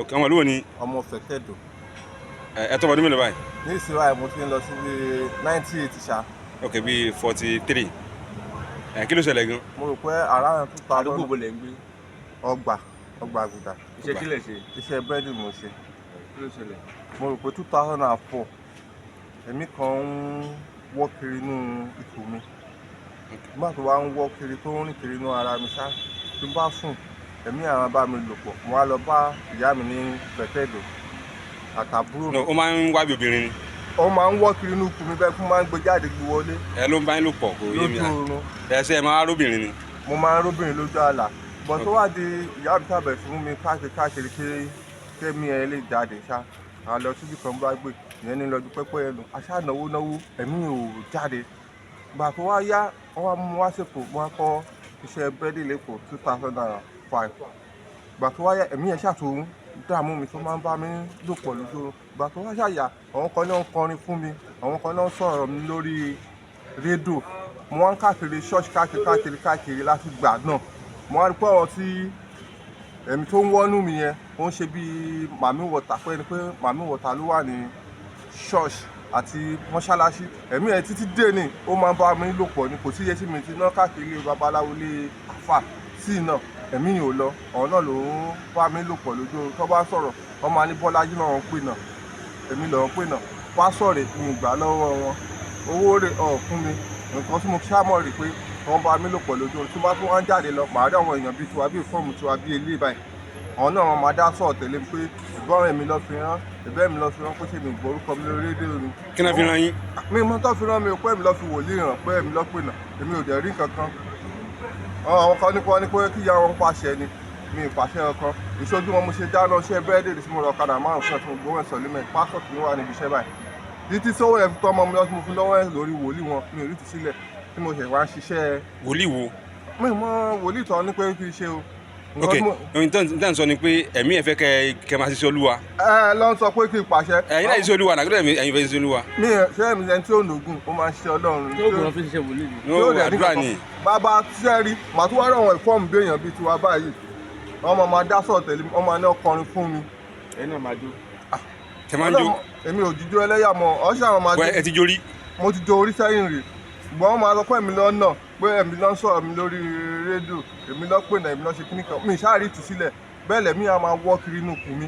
òkè ọmọ olúwo ni. ọmọ fẹ̀tẹ̀dọ̀. ẹ tó ọdún mélòó báyìí. ní ìsìn báyìí mo ti ń lọ sí bíi 98 ṣá. ok bíi 43. kí ló ṣẹlẹ̀ gan. mo rò pé àrà tó ta àdúgbò bo lẹ̀ ń gbé. ọgbà àgùdà. iṣẹ́ kí lẹ̀ ṣe. iṣẹ́ búrẹ́dì mo ṣe. kí ló ṣẹlẹ̀. mo rò pé 2004 èmi kan ń wọ́ kiri inú ikùn mi. nígbà tó wá ń wọ́ kiri tó ń rìn kiri inú ara mi ṣá tí n bá sùn ẹ̀mí àwọn bá mi lò pọ̀ mo wá lọ bá ìyá mi ní fẹ̀tẹ̀dọ̀ àtàbúrò mi. ó máa ń wá bí obìnrin ni. ó máa ń wọ́ kiri inú ikùn mi bẹ́ẹ̀ fún máa ń gbé jáde gbé wọlé. ẹ ló ń bá yín lò pọ̀ kò yé mi. lójú oorun. ẹsẹ̀ ẹ máa róbìnrin ni. mo máa ń róbìnrin lójú àlá bọ̀ tó wá di ìyá mi tàbẹ̀ fún mi káàkiri kémi ẹ lè jáde ṣá àwọn lọ síbi kan bá gbé ìyẹn ní lọ́dún pẹ́pẹ́ ẹnu aṣá náwó ẹ̀mí ò jáde gbà tó wá yá wọ́n wá mú wá sèpò wọ́n kọ́ iṣẹ́ búrẹ́dì lẹ́kọ̀ọ́ 2005 gbà tó wá yá ẹ̀mí ẹ̀ ṣàtòun dààmú mi tó máa ń bá mi lò pọ̀ lójú gbà tó wá ṣàyà àwọn kan náà ń kọrin fún mi àwọn kan náà ń sọ̀rọ̀ mi lórí rédíò mo wá ń káàkiri ṣọ́ọ̀ṣì káàkiri láti gbà náà mo wá rí pé ọ̀rọ̀ tí ẹ̀mí tó ń wọ́nú mi yẹn ó ń ṣe bíi màmí wọ̀tà pé ẹni pé màmí wọ̀tà ló wà ní ṣọ́ọ̀ṣì àti mọ́ṣáláṣí ẹ̀mí ẹ̀ títí dé ní ó máa ń bá mi lò pọ̀ ni kò sí iye tí mi ti ná káàkiri ilé babaláwo lé àfà sí iná ẹ̀mí yìí ò lọ ọ̀hún náà ló ń bá mi lò pọ̀ lójú tó bá sọ̀rọ̀ wọ́n máa ní Bọ́lájí náà ń pè náà èmi lọ́ọ́ pè náà pásọ̀rẹ̀ mi ìgbà lọ́wọ́ wọn owó rẹ̀ fún mi nǹkan tí mo ṣàmọ̀ rí pé wọ́n bá mi lò pọ̀ lójú tí wọ́n bá tún wá ń jáde lọ màá rí àwọn èèyàn bíi tiwa bíi fọ́ọ̀mù tiwa bíi ilé báyìí àwọn náà wọn máa dá sọ̀rọ̀ tẹ̀lé mi pé ìgbọ́n èmi lọ fi rán ìbẹ́ mi lọ fi rán pé ṣé mi gbórúkọ mi lórí rédíò ni. kí náà fi rán yín. mi mọ tó fi rán mi pé èmi lọ fi wòlíì ràn pé èmi lọ pè náà èmi ò dẹ̀ rí kankan. àwọn kan ní pé kí ìyá wọn pàṣẹ ni mi ì pàṣẹ kankan ìṣojú wọn mo ṣe dáná iṣẹ́ bẹ́ẹ̀dẹ̀ tí mo rọ ọ̀kadà márùn fún ẹ̀ tí mo gbówó ẹ̀sọ̀ límẹ̀ pásọ̀tì mi wà níbi iṣẹ́ báyìí títí sówó ẹ̀ fi tọ́ ọmọ mi lọ tí mo fi lọ́wọ́ ẹ̀ lórí wòlíì wọn mi ò rí ti sílẹ̀ tí mo ṣẹ̀ wá ń ṣiṣẹ́. wòlíì wo. mi mọ wòlíì tán ní pé kí n ṣe o. ok ohun tí à ń sọ ni pé ẹ̀mí ẹ̀ fẹ́ kẹ́ máa ṣiṣẹ́ olúwa. ẹ lọ sọ pé kí n pàṣẹ. ẹ̀yin náà ṣiṣẹ́ olúwa nàgbẹ́dẹ̀ ẹ̀yin fẹ́ ṣiṣẹ́ olúwa. mi ṣé ẹ̀mí ẹni tí ó nògùn ó máa ń ṣiṣẹ́ ọlọ́run. tí oògùn lọ fi ṣiṣẹ́ wòlíì ni. ó àdúrà ni. bàbá tíṣẹ́ rí màá tún wá rí àwọn ìfọ́ọ̀mù bí èèyàn bíi tiwa báyìí wọ́n máa dá sọ̀rọ̀ tẹ̀lé wọ́n máa ní ọkọrin fún mi. ẹ náà máa jó. tẹ máa ń jó. èmi ò jíjó ẹlẹ́yàmọ̀ ọ̀ṣẹ́ àwọn máa jó. ẹ ti jó rí. mo ti jó orí sẹ́yìn rè ṣùgbọ́n wọ́n máa sọ pé èmi lọ́nà pé èmi lọ́ sọ̀rọ̀ mi lórí rédíò èmi lọ́ pè náà èmi lọ́ ṣe kíní kan mi ìṣáàrí tù sílẹ̀ bẹ́ẹ̀ lẹ́mí a máa wọ́ kiri inú kù mi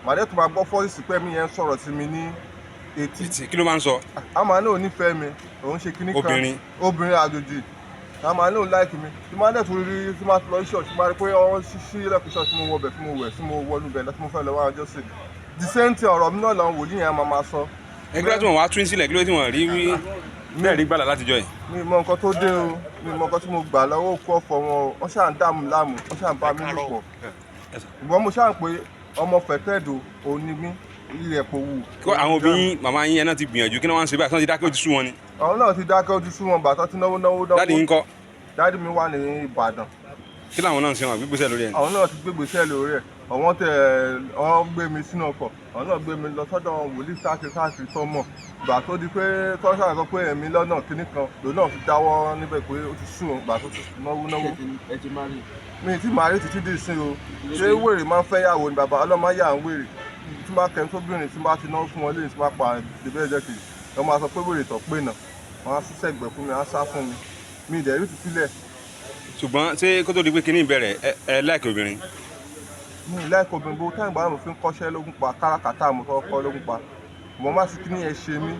màdé tó máa gbọ́ fọ́ọ̀sì pé mi yẹn ń sọ̀rọ̀ sí mi ní etí. kí ló máa ń sọ. a máa ní onífẹ̀ẹ́ mi òun ṣe kíní kan obìnrin àjòjì a máa ní òun láìkì mi tí máa dẹ̀ tó rí tí máa lọ ṣọ́ọ̀ṣì máa rí pé wọ́n ṣí ilẹ̀kùn ṣọ́ọ̀ṣì tí mo wọ bẹ̀ tí mo wẹ̀ tí mo wọnú bẹ̀ tí mo fẹ́ lọ wá ọjọ́ sí the same thing ọ̀rọ̀ mi náà làwọn wòlíì yẹn máa sọ. ẹgbẹ́ tí wọ́n wá tún sílẹ̀ kí ló tí wọ́n rí mẹ́rin gbàlà látijọ́ yìí. mi mọ nǹkan tó dé o mi mọ nǹkan tí mo gbà lọ́wọ́ òkú ọ̀fọ̀ wọn o wọ́n ṣáà ń dààmú láàmú wọ́n ṣáà ń bá mi lò pọ̀ ṣùgbọ́n mo ṣáà ń pé ọmọ fẹ̀tẹ̀dọ̀ òun ni mí ilẹ̀ pò wù. kó àwọn obìnrin màmá yín yẹn náà ti gbìyànjú kí wọ́n ṣe báyìí sọ́n ti dákẹ́ ó ti sú wọn ni. àwọn náà ti dákẹ́ ó ti sú wọn bàtọ́ ti náwó. dáàdì yín kọ́. dáàdì mi wà ní Ìbàdàn. kí làwọn náà ń ṣe wọn gbégbèsè lórí ẹ̀. àwọn náà ti gbégbèsè lórí ẹ̀ àwọn gbé mi sínú ọkọ̀ àwọn náà gbé mi lọ sọ́dọ̀ wòlíì káàkiri tó mọ̀ gbà tó di pé tọ́ṣà sọ pé ẹ̀mí lọ́nà kíní kan lòun náà fi dáwọ́ níbẹ̀ pé ó ti sùn òun gbà tó ti náwó. ẹ ti máa rí. mi ti máa rí títí dì sí o ṣé wèrè máa ń fẹ́ yàwó ni bàbá ọlọ́mọ yà ń wèrè tí máa kẹ́ sóbìnrin tí máa ti náwó fún wọn lẹ́yìn tí máa pa ìdìbò ẹ̀jẹ̀ kejì wọ́n máa sọ pé wèrè tọ̀ pé náà wọ́n á sẹ́gbẹ̀ fún mi á sá fún mi mi ìdẹ̀rí ti sílẹ̀. ṣùgbọ́n ṣé kó tó di pé kíní ìbẹ̀rẹ̀ ẹ láìkè obìnrin. mi ì láìkè obìnrin bó táyìn bá mo fi ń kọ́ṣẹ́ lógún pa káràkátà mo tọ́ kọ́ lógún pa mo má sì kíní yẹn ṣe mí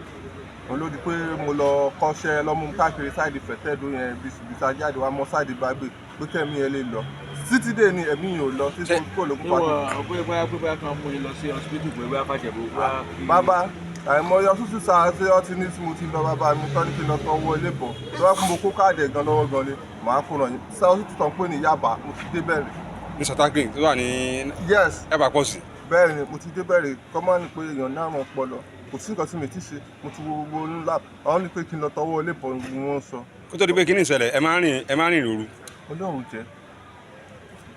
òun ló di pé mo lọ kọ́ṣẹ́ lọ́mú káàkiri sáìdì fẹ̀tẹ̀dọ̀ yẹn bìsà jáde wá mọ́ sáìdì gbàgbé pé kẹ́mi yẹn lè lọ títí dé ni ẹ̀mí yìí ò lọ títí kò lógún pa. bóyá kan mú yín lọ sí hospital pé bóyá fàṣẹ̀bù wá. bàbá àìmọye ọtútù sáà tí ọtí ní tí mo ti lọ bàbá mi tọ́ ní kí n lọ tọ́ owó ilé bọ̀ tó bá kún mo kó káàdì ẹ̀gán lọ́wọ́ gan ni màá kó ràn yín sáà ọtútù tán pé ní Yaba mo ti dé bẹ̀rẹ̀. ní Sotagrin tó wà ní. yes Yaba pọ̀ sí. bẹ́ẹ̀ ni mo ti dé bẹ̀rẹ̀ kọ́mọ́ ni pé èèyàn náà mọ̀ pọ̀ lọ kò sí nǹkan tí mi ti ṣe mo ti wo gbogbo ńlá àwọn ní pé kí n lọ tọwọ́ ilé bọ̀ ni wọ́n sọ. kó tó di pé kíní ìṣẹ̀lẹ̀ ẹ máa ń rìn lóru. Ọlọ́run jẹ́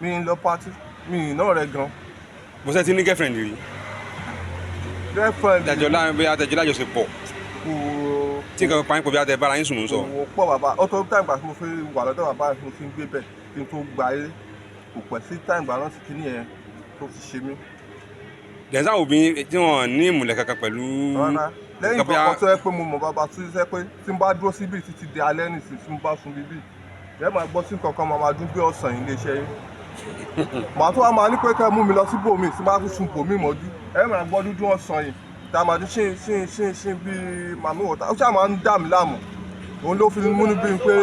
mi ń lọ pátí mi ì náà rẹ gan. mo ṣe ti ní girlfriend rí. girlfriend àtẹ̀jọ́ lájọṣepọ̀ tí nǹkan pa yín pọ̀ bí àtẹ̀ bára yín sùn ló ń sọ. òwò pọ̀ bàbá ó tó táìgbà tí mo fi wà lọ́dọ̀ bàbá mi fi ń gbé bẹ̀ kí n tó gba eré kò pẹ́ sí táìgbà náà sí kíní yẹn tó fi ṣe mí dẹ̀sán obìnrin tí wọ́n ní ìmùlẹ̀ kankan pẹ̀lú. lẹ́yìn kọ̀ọ̀kan tó yẹ pé mo mọ̀ bàbá tó ṣe pé tí n bá dúró síbi títí di alẹ́ nìsín tí n bá sun bíbí ẹ máa gbọ́ sí kankan máa dún pé ọ̀sán yìí lè ṣe yín màá tó wá máa ní pé kẹ́ mú mi lọ sí bòmí tí máa tún sun bòmí mọ́jú ẹ máa gbọ́ dúdú ọ̀sán yìí tá a máa dún ṣìn bíi màmí wọ̀tá ó ṣáà máa ń dà mí láàmú òun ló fi múnú bí pé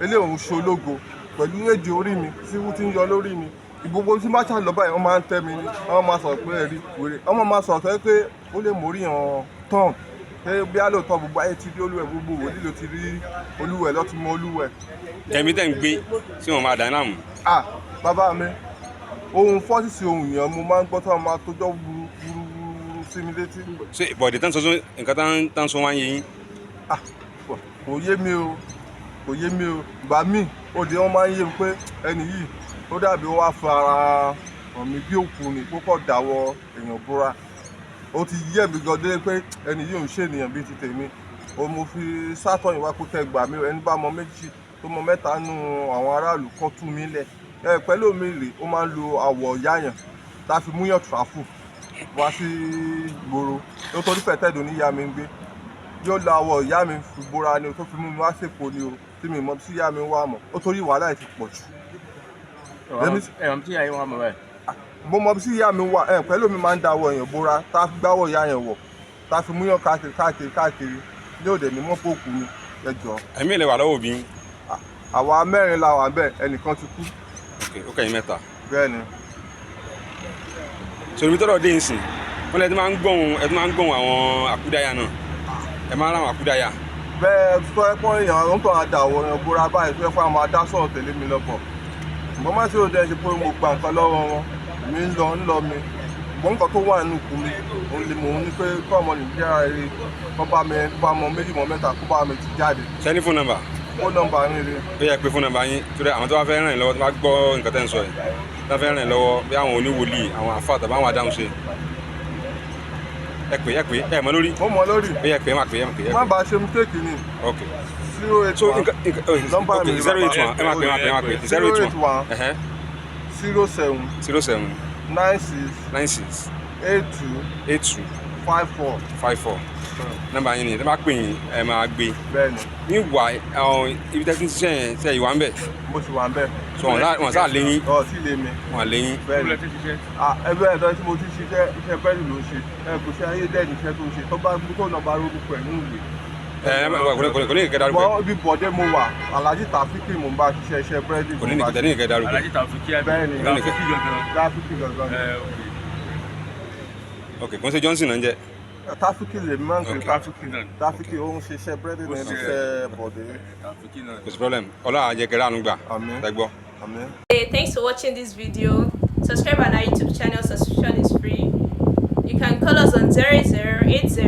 eléyìí òun ṣológo pẹ̀lú èdè orí mi tí wọ́n ti ń yọ lórí mi ìgbogbo tí má ṣàlọ́ báyìí wọ́n máa ń tẹ́ mi ní wọ́n máa sọ̀rọ̀ pé ẹ̀rí wèrè wọ́n máa sọ̀rọ̀ pé ó lè mórí hàn tán pé bí á lóòótọ́ gbogbo ayé ti rí olúwẹ̀ gbogbo wòlíì ló ti rí olúwẹ̀ lọ́tún mọ́ olúwẹ̀. ẹ̀mí tẹ̀ ń gbé tí wọ́n máa dà láàmú. bàbá mi ohun fọ́sísì ohun yẹn mo máa ń gbọ́ tí wọ́n máa tójọ́ wúrúwúrú sí mi létí. ṣé ìbọ̀dé tán sọ nǹkan tán sọ wá ń yé yín. kò yé mi o kò yé mi o ìgbà míì òde wọn máa ń yé mi pé ẹni yìí ó dàbí ó wá fara hàn mí bí òkú ni kókó dáwọ́ èèyàn búra ó ti yé mi gan dé pé ẹni yìí ò ń ṣènìyàn bíi ti tèmi o mo fi sátọ̀yìn wá pé kẹgbà mi ẹni bá mọ méjì tó mọ mẹ́ta nù àwọn aráàlú kọ́ tú mi lẹ̀ pẹ̀lú mi rè ó máa ń lo àwọ̀ yáyàn tá a fi múyàn tìráfù wá sí ìgboro nítorí pẹ̀tẹ́dù níyà mi ń gbé yóò lo àwọ̀ ìyá mi fi bóra ni tó fi mú mi wá sèpo ni o tí mi mọ sí ìyá mi wá mọ̀ ó torí wàhálà ẹ̀ ti pọ̀ jù. ẹ̀rọ tí ìyá yín wà mọ̀ báyìí. mo mọ sí ìyá mi wà pẹ̀lú mi máa ń dáwọ́ èèyàn bóra tá a fi gbáwọ̀ ìyá yẹn wọ̀ tá a fi múyàn káàkiri yóò dẹ̀ ní mọ́pọ̀ òkú ni ẹ jọ. ẹ̀mí ilẹ̀ wà lọ́wọ́ òbí. àwa mẹ́rin la wà bẹ́ẹ̀ ẹnìkan ti kú. ó kẹ́yìn mẹ́ta. bẹ́ẹ̀ ni. sọ̀rọ̀ mi tọ́rọ̀ dé ìsìn wọ́n lẹ́ẹ̀ tí máa ń gbọ̀n àwọn àkúdáyà náà ẹ máa ń ráwọn àkúdáyà. bẹ́ẹ̀ tó ẹ pọ́n èèyàn ló ń tọ́ àdàwọ̀ èèyàn bóra báyìí tó ẹ fún àwọn adásọ̀rọ̀ tẹ̀lé mi lọ́pọ̀ mo má sí òde ṣe pé mo gba nǹkan lọ́wọ́ wọn mi ń lọ mi ṣùgbọ́n nǹkan tó wà nínú ikú mi òun lè mò ń ní pé kọ́ ọmọ Nàìjíríà rere kọ́ bá mọ méjì mọ mẹ́ta kó bá mi ti jáde. sẹ́ni fóònù nọ́mbà. fóònù nọ́mbà yín rí. ó yẹ pé fóònù nọ́mbà yín torí àwọn tó bá fẹ́ ràn yín lọ́wọ́ tó bá gbọ́ nǹkan tẹ́ ń sọ yìí tó bá fẹ́ ràn yín lọ́wọ́ bí àwọn oníwòlíì àwọn àfáà tàbí àwọn adáhùn ṣe ẹ pè ẹ mọ lórí. mo mọ lórí. ó yẹ pé ẹ má pè. má bàa ṣe mistake ni. ok 081 nọ́mbà mi 081 ẹ má pè 081 07 96 82 54 nọ́mbà yín ni ẹ bá pè yín ẹ máa gbé. bẹ́ẹ̀ni. ní ìwà ibi tẹ́tí ń ṣiṣẹ́ yẹn ṣe ìwà ń bẹ̀. mo ti wà ń bẹ̀. so wọn sáà léyìn. sí lé mi. wọn léyìn. bẹ́ẹ̀ni. ẹgbẹ́ ẹ̀dọ́ tí mo ti ṣiṣẹ́ iṣẹ́ bẹ́ẹ̀ni ló ń ṣe kò ṣe ayé dẹ́ẹ̀ni iṣẹ́ tó ń ṣe tó bá tó náà bá rórúkọ ẹ̀ nínú ìwé. kò ní ìkẹ́ dárúkọ. ibi bọ̀dé mo wà Alhaji Tafiki mo ń bá ṣiṣẹ́ iṣẹ́ búrẹ́dì. kò ní ìkẹ́ dárúkọ. Alhaji Tafiki bẹ́ẹ̀ni Tafiki gangan. ok kò ń ṣe Johnson náà ń jẹ́. Tafiki lè máa ń pè Tafiki ó ń ṣiṣẹ́ búrẹ́dì ní iṣẹ́ bọ̀dé. kò sí problem ọlọ́run àjẹkẹ́rẹ́ àánú gbà. Àmín. tẹ́gbọ́. Àmín. Hey, thanks for watching this video. Subscribe on our YouTube channel. Subscription is free. You can call us on 0080